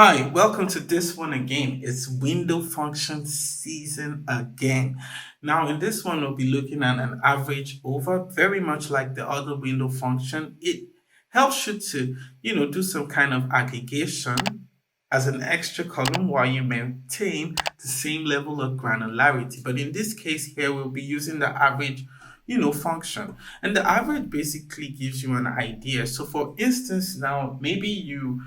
Hi, welcome to this one again. It's window function season again. Now, in this one, we'll be looking at an average over, very much like the other window function. It helps you to, do some kind of aggregation as an extra column while you maintain the same level of granularity. But in this case here, we'll be using the average, function. And the average basically gives you an idea. So for instance, now maybe you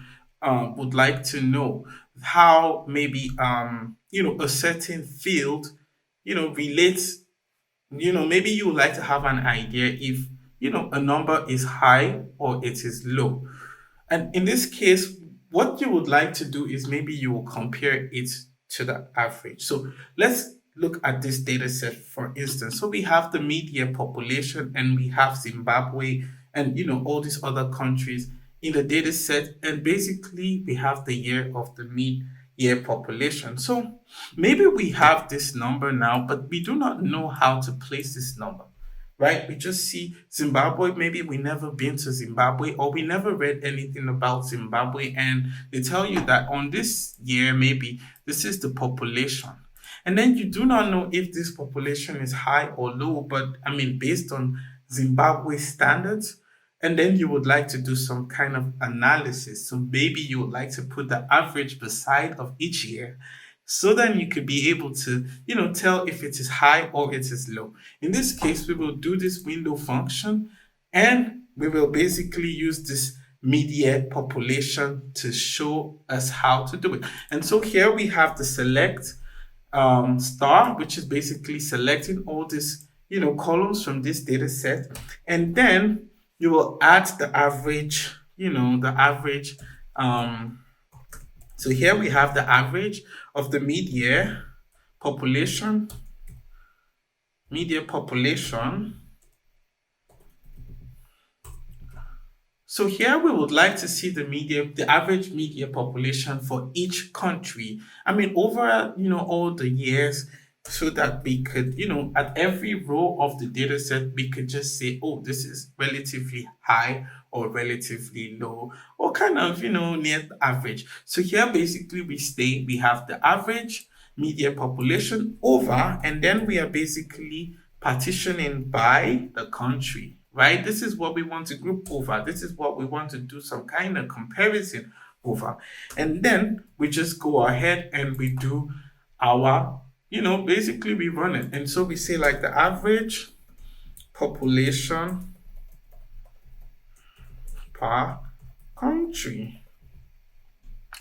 would like to know how maybe a certain field relates. Maybe you would like to have an idea if a number is high or it is low. And in this case, what you would like to do is maybe you will compare it to the average. So let's look at this data set for instance. So we have the mid-year population and we have Zimbabwe and all these other countries in the data set. And basically we have the year of the mid-year population. So maybe we have this number now, but we do not know how to place this number, right? We just see Zimbabwe. Maybe we never been to Zimbabwe or we never read anything about Zimbabwe. And they tell you that on this year, maybe this is the population. And then you do not know if this population is high or low, but I mean, based on Zimbabwe standards. And then you would like to do some kind of analysis. So maybe you would like to put the average beside of each year so then you could be able to tell if it is high or it is low. In this case we will do this window function and we will basically use this media population to show us how to do it. And so here we have the select star, which is basically selecting all these columns from this data set, and then you will add the average, um so here we have the average of the population, media population. So here we would like to see the average media population for each country. I mean, over all the years, so that we could, at every row of the data set, we could just say, oh, this is relatively high or relatively low or kind of, near the average. So here basically we have the average media population over, and then we are basically partitioning by the country, right? This is what we want to group over. This is what we want to do some kind of comparison over. And then we just go ahead and we do our, basically we run it. And so we say like the average population per country.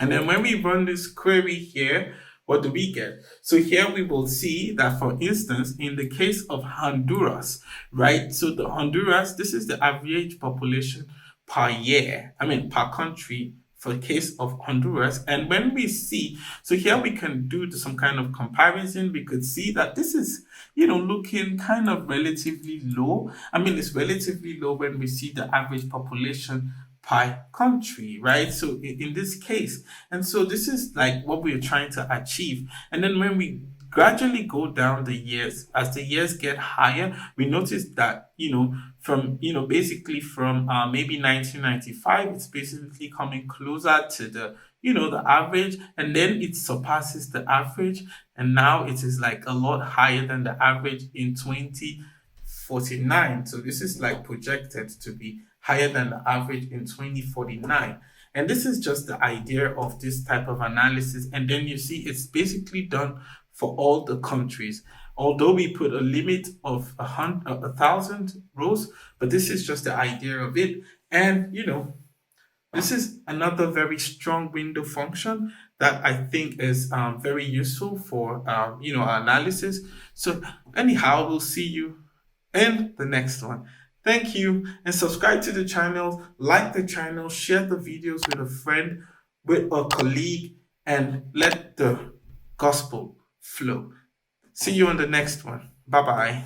And then when we run this query here, what do we get? So here we will see that, for instance, in the case of Honduras, right? So the Honduras, this is the average population per year, per country for the case of Honduras. And when we see, so here we can do some kind of comparison. We could see that this is, looking kind of relatively low. It's relatively low when we see the average population per country, right? So in this case, and so this is like what we're trying to achieve. And then when we gradually go down the years, as the years get higher, we notice that from basically from maybe 1995, it's basically coming closer to the average, and then it surpasses the average, and now it is like a lot higher than the average in 2049. So this is like projected to be higher than the average in 2049. And this is just the idea of this type of analysis. And then you see it's basically done for all the countries. Although we put a limit of 1,000 rows, but this is just the idea of it. And this is another very strong window function that I think is very useful for analysis. So anyhow, we'll see you in the next one. Thank you, and subscribe to the channel, like the channel, share the videos with a friend, with a colleague, and let the gospel flow. See you on the next one. Bye bye.